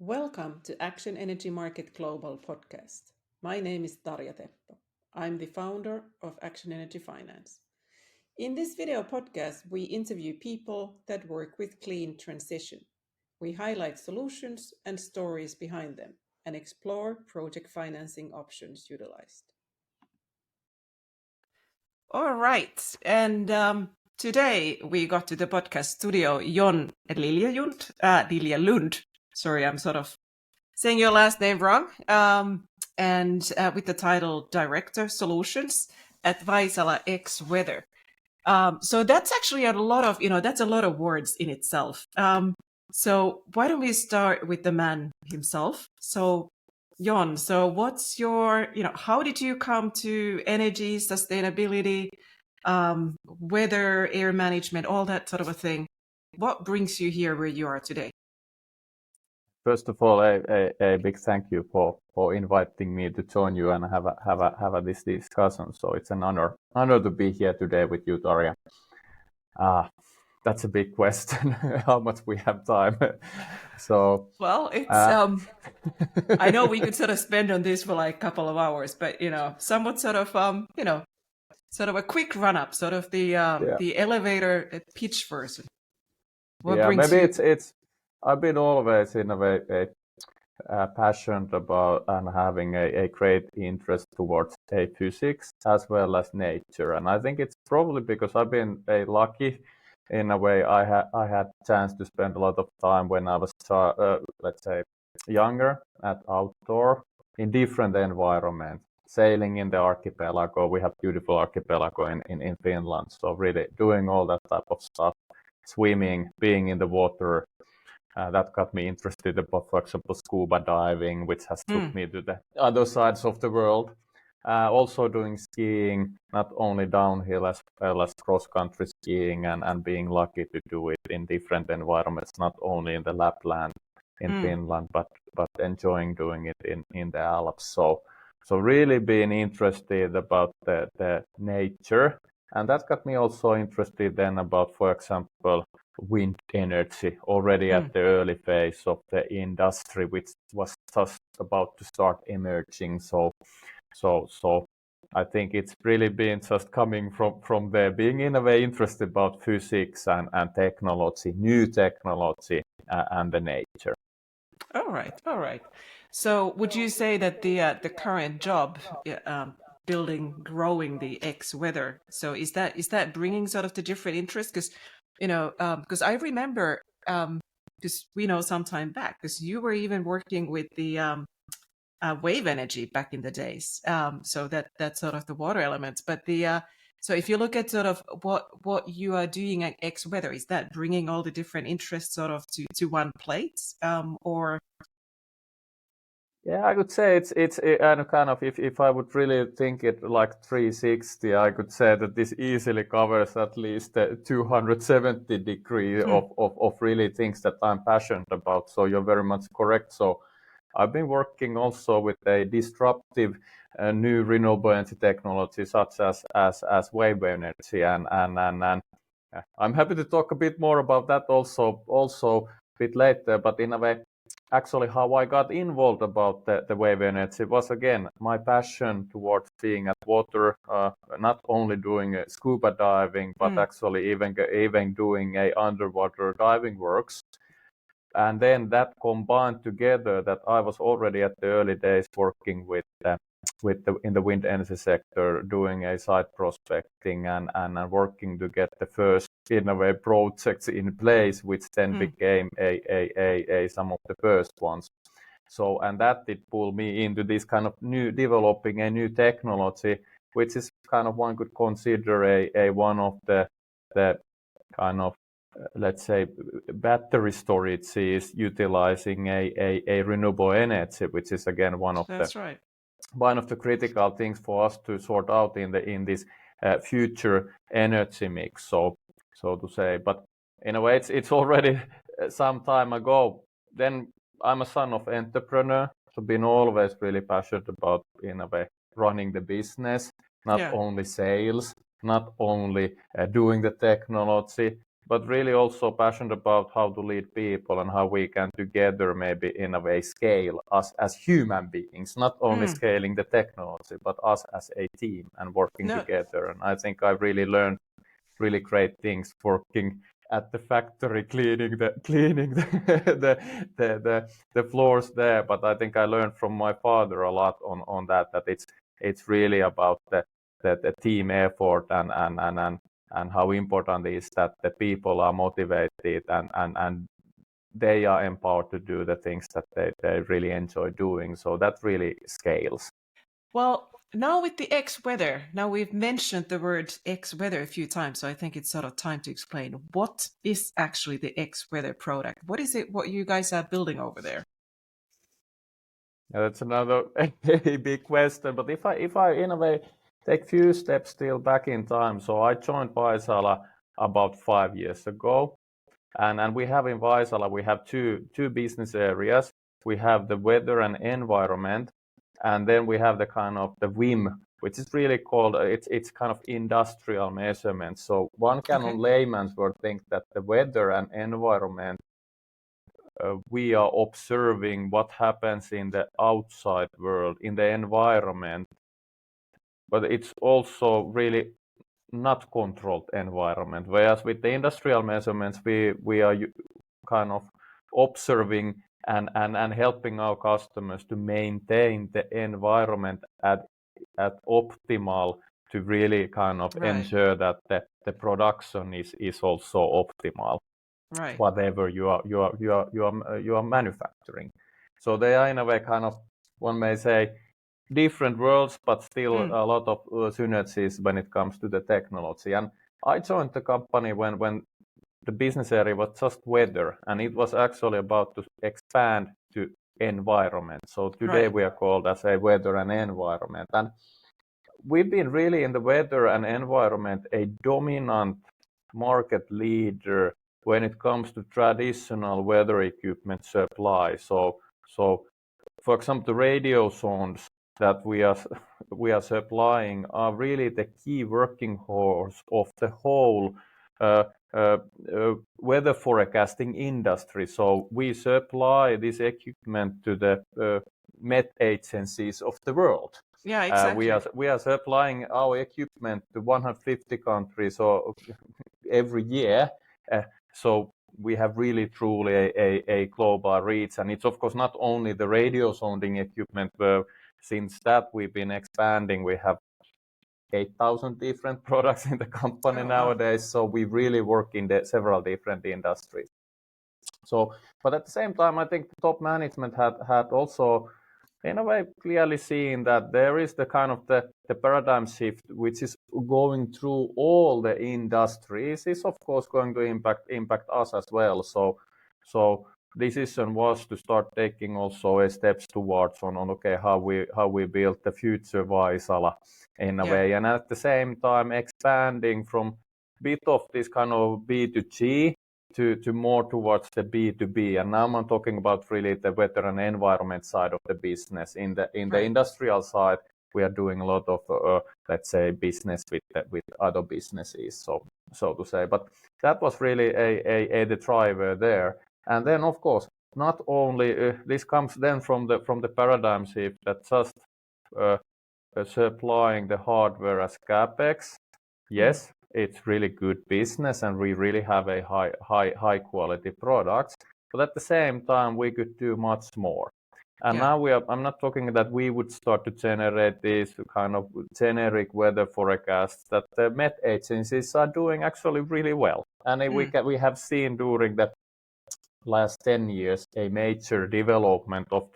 Welcome to Action Energy Market Global podcast. My name is Tarja Teppo. I'm the founder of Action Energy Finance. In this video podcast, we interview people that work with clean transition. We highlight solutions and stories behind them and explore project financing options utilized. All right. And today we got to the podcast studio John Liljelund. Sorry, I'm sort of saying your last name wrong. And with the title Director Solutions at Vaisala XWeather. So that's actually a lot of, that's a lot of words in itself. So why don't we start with the man himself? So Jon, so what's your, how did you come to energy, sustainability, weather, air management, all that sort of a thing? What brings you here where you are today? First of all, a big thank you for inviting me to join you and have this discussion. So it's an honor to be here today with you, Tarja. That's a big question. How much we have time? So well, it's I know we could sort of spend on this for like a couple of hours, but somewhat sort of sort of a quick run up, sort of the elevator pitch version. Maybe it's I've been always in a way passionate about and having a great interest towards physics as well as nature, and I think it's probably because I've been lucky in a way. I had chance to spend a lot of time when I was let's say younger at outdoor in different environments, sailing in the archipelago. We have beautiful archipelago in Finland, so really doing all that type of stuff, swimming, being in the water. That got me interested about, for example, scuba diving, which has took me to the other sides of the world. Also doing skiing, not only downhill as well as cross-country skiing, and being lucky to do it in different environments, not only in the Lapland in Finland, but enjoying doing it in the Alps. So really being interested about the nature, and that got me also interested then about, for example, wind energy already at the early phase of the industry, which was just about to start emerging. So I think it's really been just coming from there, being in a way interested about physics and technology, new technology, and the nature. All right. So would you say that the current job, growing the XWeather, so is that bringing sort of the different interests? Because because I remember, because we know some time back, because you were even working with the wave energy back in the days. So that's sort of the water elements. But so if you look at sort of what you are doing at XWeather, is that bringing all the different interests sort of to one plate, or? Yeah, I could say it's kind of, if I would really think it like 360, I could say that this easily covers at least 270 degrees of really things that I'm passionate about. So you're very much correct. So I've been working also with a disruptive new renewable energy technology such as wave energy, and I'm happy to talk a bit more about that also a bit later. But in a way, actually, how I got involved about the wave energy was, again, my passion towards being at water, not only doing scuba diving, but actually even doing a underwater diving works. And then that combined together, that I was already at the early days working in the wind energy sector, doing a site prospecting and working to get the first, in a way, projects in place, which then became a some of the first ones. So, and that did pull me into this kind of developing a new technology, which is kind of, one could consider a one of the kind of, let's say, battery storage is utilizing a renewable energy, which is again one of the critical things for us to sort out in this future energy mix, so to say. But in a way, it's already some time ago. Then I'm a son of entrepreneur, so been always really passionate about, in a way, running the business, not only sales, not only doing the technology, but really also passionate about how to lead people and how we can together maybe in a way scale us as human beings, not only scaling the technology, but us as a team and working No. together. And I think I really learned really great things working at the factory, cleaning the floors there. But I think I learned from my father a lot on that it's really about the team effort and how important it is that the people are motivated and they are empowered to do the things that they really enjoy doing. So that really scales. Well, now with the XWeather, now we've mentioned the word XWeather a few times, so I think it's sort of time to explain what is actually the XWeather product. What is it? What you guys are building over there? Yeah, that's another a big question. But if I in a way take few steps still back in time, so I joined Vaisala about 5 years ago, and we have in Vaisala we have two business areas. We have the weather and environment, and then we have the kind of the WIM, which is really called it's kind of industrial measurement. So one can Okay. on layman's word think that the weather and environment we are observing what happens in the outside world, in the environment, but it's also really not controlled environment. Whereas with the industrial measurements, we are kind of observing and helping our customers to maintain the environment at optimal to really kind of Right. ensure that the production is also optimal. Right. Whatever you are manufacturing. So they are in a way kind of, one may say, different worlds, but still a lot of synergies when it comes to the technology. And I joined the company when the business area was just weather, and it was actually about to expand to environment. So today Right. we are called as a weather and environment. And we've been really in the weather and environment a dominant market leader when it comes to traditional weather equipment supply. So for example, the radio zones that we are supplying are really the key working horse of the whole uh, uh, weather forecasting industry. So we supply this equipment to the met agencies of the world. Yeah, exactly. We are supplying our equipment to 150 countries or every year. So we have really truly a global reach, and it's of course not only the radio sounding equipment. Where since that we've been expanding, we have 8,000 different products in the company Oh, wow. nowadays. So we really work in several different industries. So, but at the same time, I think the top management had also in a way clearly seen that there is the kind of the paradigm shift which is going through all the industries is of course going to impact us as well. So decision was to start taking also a steps towards on okay how we build the future Vaisala in a Yeah. way, and at the same time expanding from bit of this kind of B2G to more towards the B2B. And now I'm talking about really the weather and environment side of the business. In the Right. industrial side, we are doing a lot of let's say business with other businesses, so to say. But that was really the driver there. And then of course not only this comes then from the paradigm shift that just supplying the hardware as capex. Yes, it's really good business, and we really have a high quality products. But at the same time, we could do much more. And Yeah. now I'm not talking that we would start to generate these kind of generic weather forecasts that the met agencies are doing actually really well. And we have seen during the last 10 years a major development of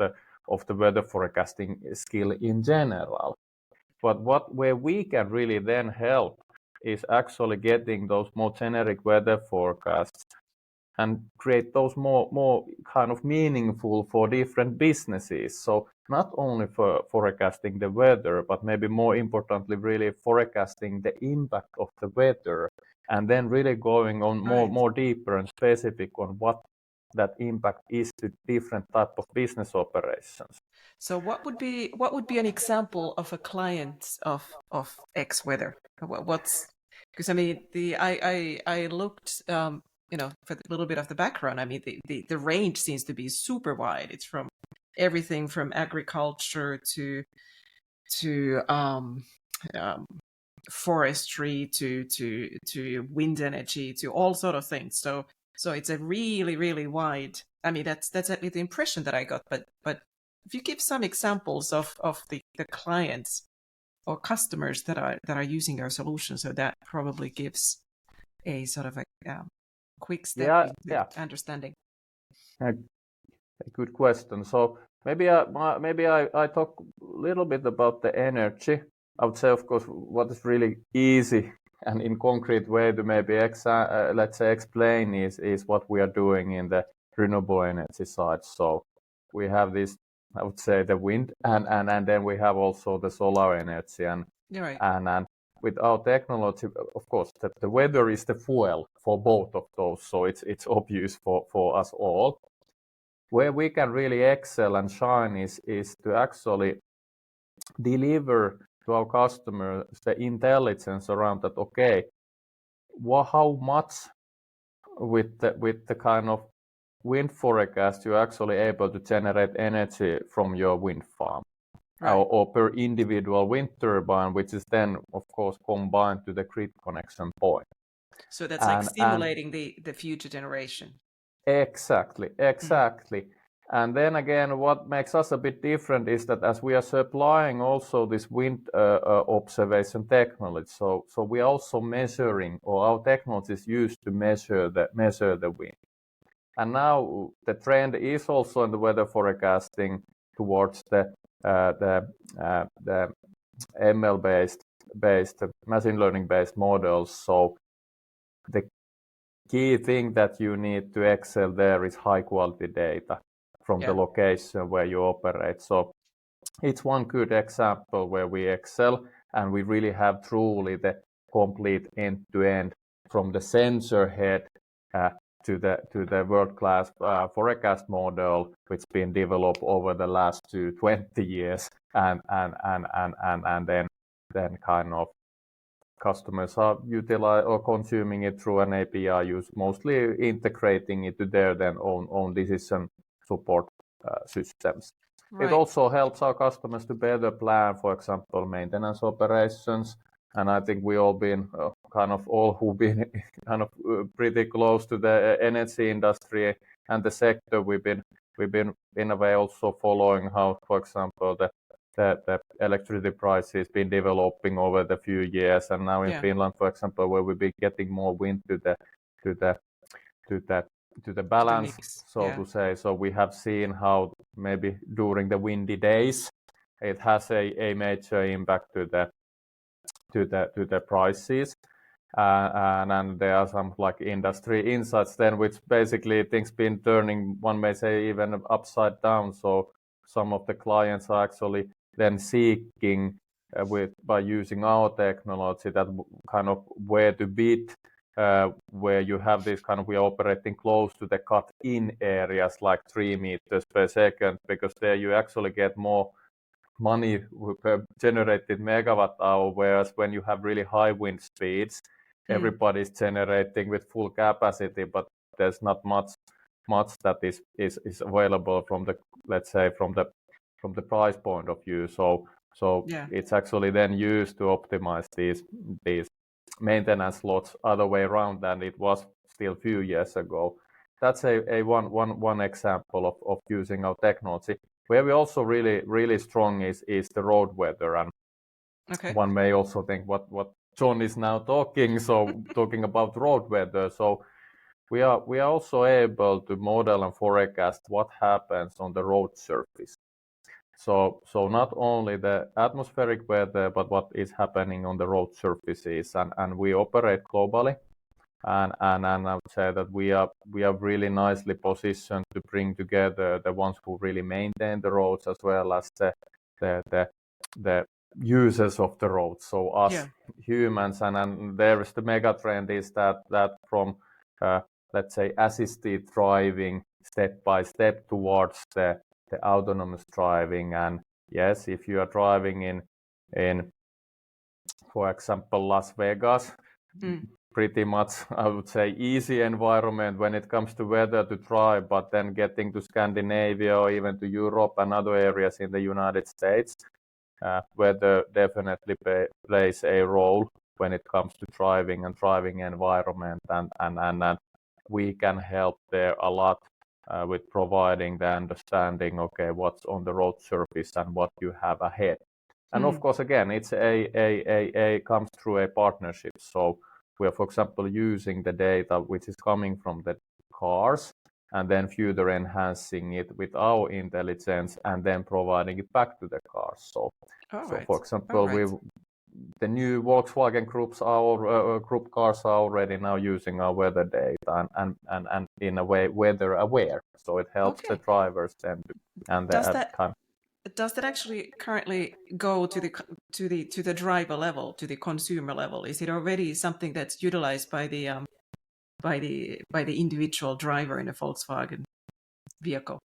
the weather forecasting skill in general. But where we can really then help is actually getting those more generic weather forecasts and create those more kind of meaningful for different businesses. So not only for forecasting the weather, but maybe more importantly, really forecasting the impact of the weather, and then really going on more deeper and specific on what that impact is to different type of business operations. So what would be an example of a client of XWeather? What's Because I mean, I looked, for a little bit of the background. I mean, the range seems to be super wide. It's from everything from agriculture to um, forestry to wind energy to all sort of things. So it's a really wide. I mean, that's the impression that I got. But if you give some examples of the clients or customers that are using our solution, so that probably gives a sort of a quick step Yeah, into yeah, understanding. a, a good question. So maybe I talk a little bit about the energy. I would say, of course, what is really easy and in concrete way to maybe let's say explain is what we are doing in the renewable energy side. So we have this, I would say, the wind, and then we have also the solar energy, You're right. and with our technology, of course, the weather is the fuel for both of those. So it's obvious for us all. Where we can really excel and shine is to actually deliver to our customers the intelligence around that. Okay, how much with the kind of wind forecast you're actually able to generate energy from your wind farm, Right. or per individual wind turbine, which is then of course combined to the grid connection point. So that's like And stimulating the future generation. exactly, Mm. exactly. And then again, what makes us a bit different is that as we are supplying also this wind observation technology, so we are also measuring, or our technology is used to measure the wind. And now the trend is also in the weather forecasting towards the ML based machine learning based models. So the key thing that you need to excel there is high quality data from the Yeah. location where you operate. So it's one good example where we excel, and we really have truly the complete end to end from the sensor head uh, to the world class forecast model, which has been developed over the last 20 years, and then kind of customers are utilize or consuming it through an API use, mostly integrating it to their then own decision support systems. It Right. also helps our customers to better plan, for example, maintenance operations. And I think we all been all who've been pretty close to the energy industry and the sector. We've been in a way also following how, for example, the electricity prices been developing over the few years, and now in Yeah. Finland, for example, where we've been getting more wind to the to the to the To the balance, mix. so Yeah. to say. So we have seen how maybe during the windy days it has a major impact to the prices. And there are some like industry insights then, which basically things been turning, one may say, even upside down. So some of the clients are actually then seeking by using our technology that kind of where to bid, where you have this kind of, we are operating close to the cut-in areas like 3 meters per second, because there you actually get more money per generated megawatt hour, whereas when you have really high wind speeds, Mm. everybody's generating with full capacity, but there's not much that is available from the, let's say, from the price point of view. So Yeah. it's actually then used to optimize these maintenance slots other way around than it was still a few years ago. That's a one example of using our technology. Where we also really strong is the road weather, and Okay. one may also think what John is now talking. So talking about road weather, so we are also able to model and forecast what happens on the road surface. So not only the atmospheric weather, but what is happening on the road surfaces, and we operate globally. And I would say that we are really nicely positioned to bring together the ones who really maintain the roads, as well as the the, the users of the roads. So us Yeah. humans, and there is the mega trend is that from uh, let's say assisted driving step by step towards the autonomous driving. And yes, if you are driving in for example Las Vegas, pretty much, I would say, easy environment when it comes to weather to drive, but then getting to Scandinavia or even to Europe and other areas in the United States, weather definitely plays a role when it comes to driving and driving environment, and we can help there a lot with providing the understanding, okay, what's on the road surface and what you have ahead. And of course, again, it's a comes through a partnership. So we are, for example, using the data which is coming from the cars and then further enhancing it with our intelligence and then providing it back to the cars. So, for example, the new Volkswagen groups, our group cars are already now using our weather data and in a way weather aware. So it helps the drivers and does that actually currently go to the driver level, to the consumer level? Is it already something that's utilized by the individual driver in a Volkswagen vehicle?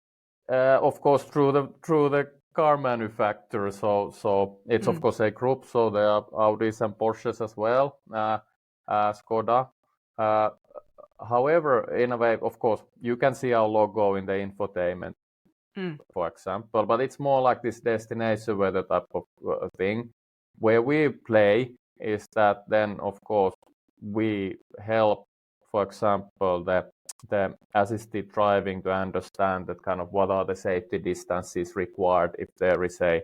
Of course, through the car manufacturer. So it's of course a group. So there are Audis and Porsches as well, Skoda. However, in a way, of course, you can see our logo in the infotainment, for example, but it's more like this destination weather type of thing. Where we play is that then, of course, we help, for example, the assisted driving to understand that kind of what are the safety distances required if there is a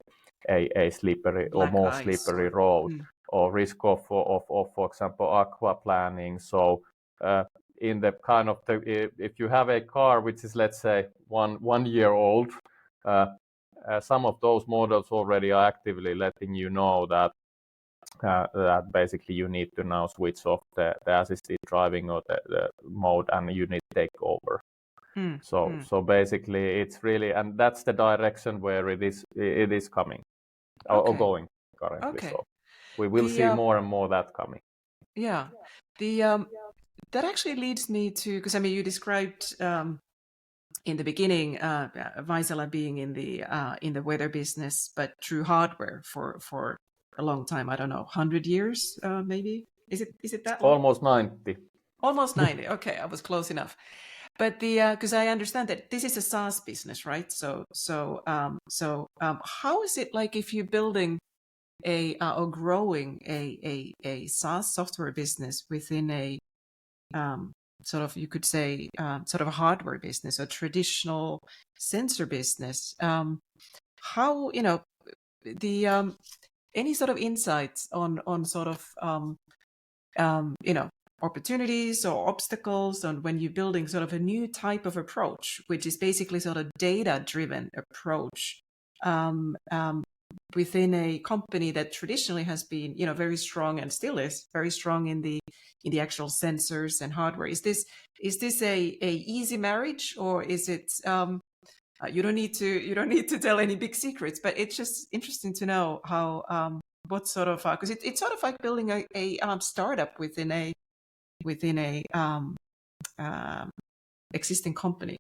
slippery or more slippery road, or risk of for example aquaplaning. So in the kind of if you have a car which is, let's say, one year old, some of those models already are actively letting you know that basically you need to now switch off the assisted driving or the mode, and you need to take over. So basically it's really, and that's the direction where it is coming or going currently. So we will see more and more that coming. Yeah, that actually leads me to, because I mean you described in the beginning Vaisala being in the weather business, but through hardware for a long time. I don't know, 100 years maybe. Is it that long? Almost 90. Almost 90. Okay, I was close enough. But because I understand that this is a SaaS business, right? So how is it like if you're building or growing a SaaS software business within a sort of, you could say, sort of a hardware business, a traditional sensor business? How, the any sort of insights on sort of opportunities or obstacles on when you're building sort of a new type of approach, which is basically sort of data-driven approach within a company that traditionally has been, very strong and still is very strong in the actual sensors and hardware. Is this a easy marriage, or is it you don't need to tell any big secrets, but it's just interesting to know how what sort of because it's sort of like building a startup within a existing company.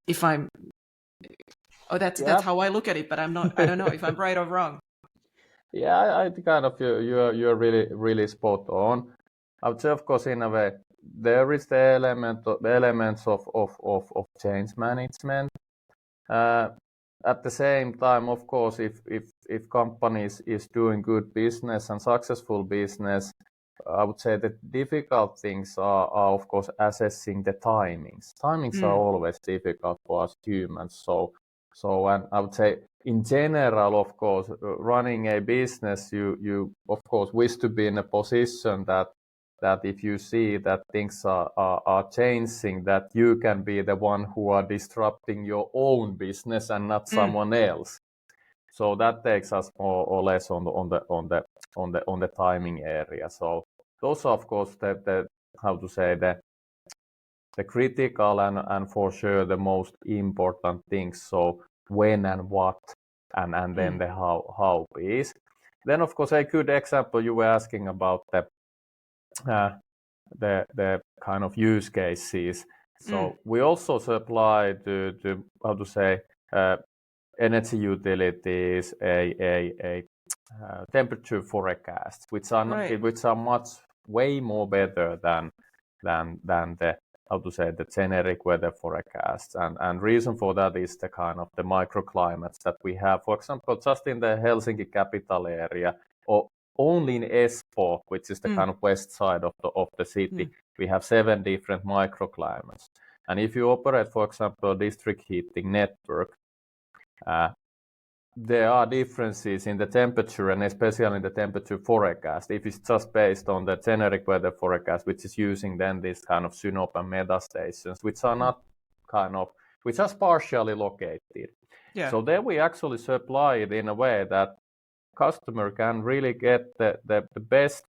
If I'm that's how I look at it, but I don't know if I'm right or wrong. Yeah, I kind of you're really spot on. I would say, of course, in a way, there is the elements of change management. At the same time, of course, if companies is doing good business and successful business, I would say the difficult things are of course assessing the timings. Timings are always difficult for us humans. So and I would say in general, of course, running a business, you of course wish to be in a position that if you see that things are changing, that you can be the one who are disrupting your own business and not someone else. So that takes us more or less on the timing area. So those are, of course, the critical and for sure the most important things. So when and what, and then the how piece. Then, of course, a good example you were asking about the kind of use cases. So we also supply to energy utilities a temperature forecasts, which are much way more better than the, how to say, the generic weather forecasts. And reason for that is the kind of the microclimates that we have. For example, just in the Helsinki capital area, or only in Espoo, which is the kind of west side of the city, we have 7 different microclimates. And if you operate, for example, a district heating network, there are differences in the temperature, and especially in the temperature forecast. If it's just based on the generic weather forecast, which is using then this kind of synop and meta stations, which are not which are partially located. Yeah. So there we actually supply it in a way that customer can really get the best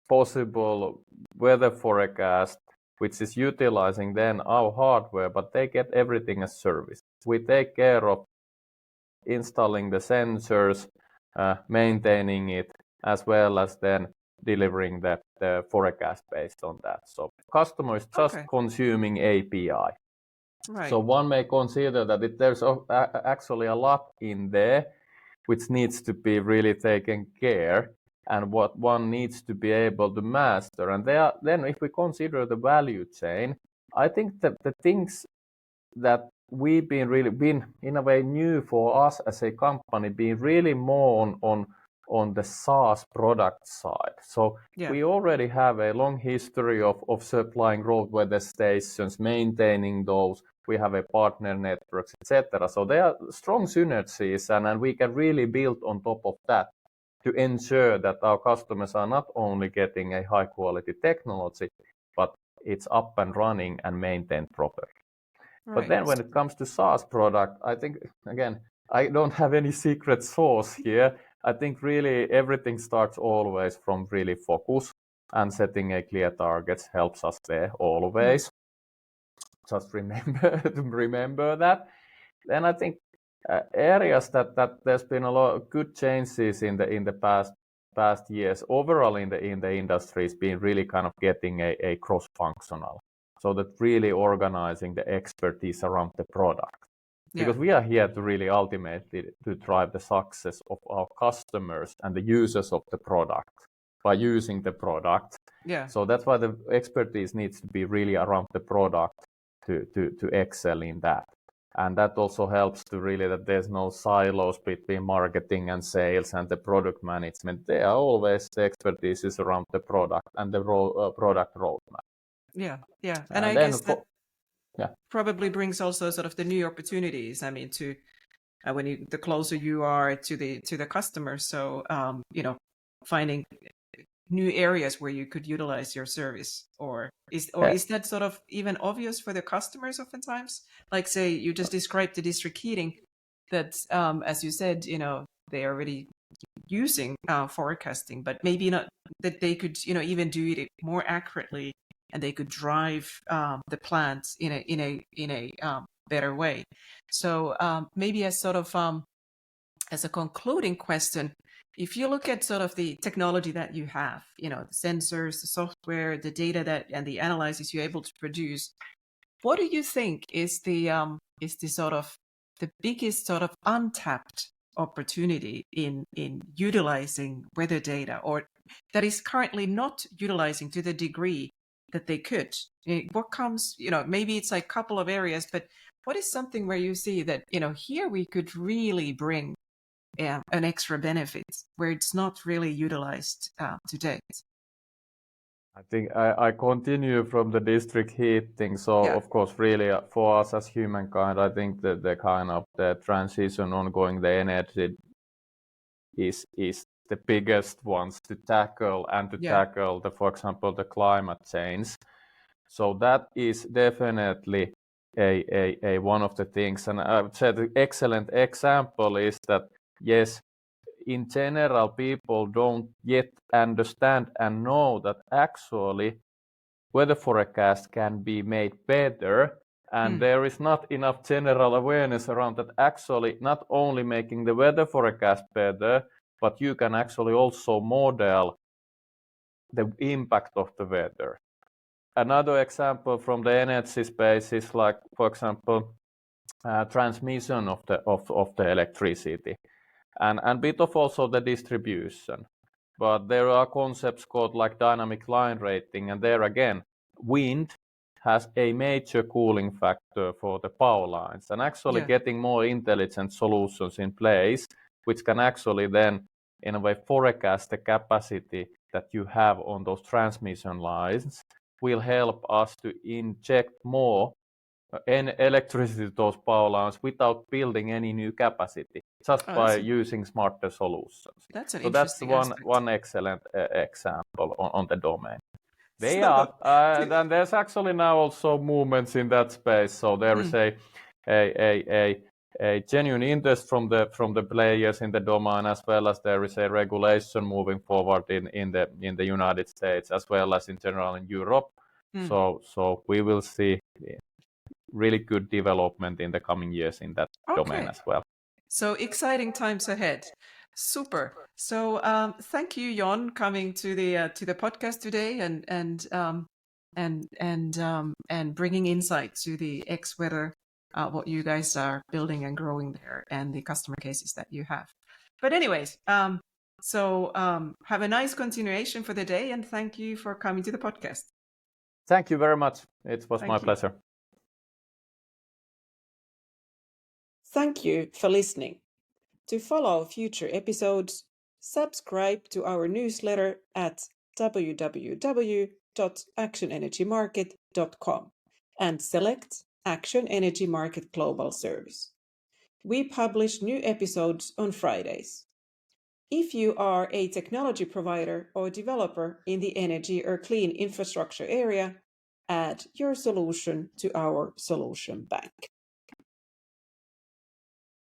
possible weather forecast, which is utilizing then our hardware, but they get everything as service. We take care of installing the sensors, maintaining it, as well as then delivering the forecast based on that. So customer is just consuming API. Right. So one may consider that there's actually a lot in there which needs to be really taken care, and what one needs to be able to master. And then if we consider the value chain, I think that the things that we've been in a way new for us as a company, being really more on the SaaS product side. So we already have a long history of supplying road weather stations, maintaining those. We have a partner networks, etc. So there are strong synergies, and we can really build on top of that to ensure that our customers are not only getting a high quality technology, but it's up and running and maintained properly. Right. But then when it comes to SaaS product, I think, again, I don't have any secret sauce here. I think really everything starts always from really focus, and setting a clear targets helps us there always. Just remember that. Then I think areas that there's been a lot of good changes in the past years overall in the industry has been really kind of getting a cross-functional. So that really organizing the expertise around the product. Because we are here to really ultimately to drive the success of our customers and the users of the product by using the product. So that's why the expertise needs to be really around the product to excel in that. And that also helps to really that there's no silos between marketing and sales and the product management. There are always the expertise is around the product and the product roadmap. Yeah. And I guess that probably brings also sort of the new opportunities. I mean, to when the closer you are to the customer, so finding new areas where you could utilize your service, or is that sort of even obvious for the customers oftentimes? Like, say you just described the district heating, that as you said, they are already using forecasting, but maybe not that they could even do it more accurately, and they could drive the plants in a better way. So maybe as sort of as a concluding question, if you look at sort of the technology that you have, the sensors, the software, the data and the analysis you're able to produce, what do you think is the sort of the biggest sort of untapped opportunity in utilizing weather data, or that is currently not utilizing to the degree that they could? What comes, maybe it's like a couple of areas, but what is something where you see that, here we could really bring an extra benefit where it's not really utilized to date? I think I continue from the district heating. So of course, really for us as humankind, I think that the kind of the transition ongoing, the energy is the biggest ones to tackle, and to tackle for example, the climate change. So that is definitely a one of the things. And I would say the excellent example is that, yes, in general, people don't yet understand and know that actually weather forecast can be made better. And there is not enough general awareness around that actually not only making the weather forecast better, but you can actually also model the impact of the weather. Another example from the energy space is like, for example, transmission of the electricity. And bit of also the distribution. but there are concepts called like dynamic line rating, and there again, wind has a major cooling factor for the power lines, and actually getting more intelligent solutions in place, which can actually then, in a way, forecast the capacity that you have on those transmission lines, will help us to inject more electricity to those power lines without building any new capacity, just by using smarter solutions. That's an so that's one excellent example on the domain. They are, and there's actually now also movements in that space. So there is a genuine interest from the players in the domain, as well as there is a regulation moving forward in the United States, as well as in general in Europe. So we will see really good development in the coming years in that domain as well. So exciting times ahead. Super. So thank you, John, coming to the podcast today and bringing insight to the XWeather, what you guys are building and growing there, and the customer cases that you have. But anyways, so have a nice continuation for the day, and thank you for coming to the podcast. Thank you very much. It was my pleasure. Thank you for listening. To follow future episodes, subscribe to our newsletter at www.actionenergymarket.com and select Action Energy Market Global Service. We publish new episodes on Fridays. If you are a technology provider or developer in the energy or clean infrastructure area, add your solution to our solution bank.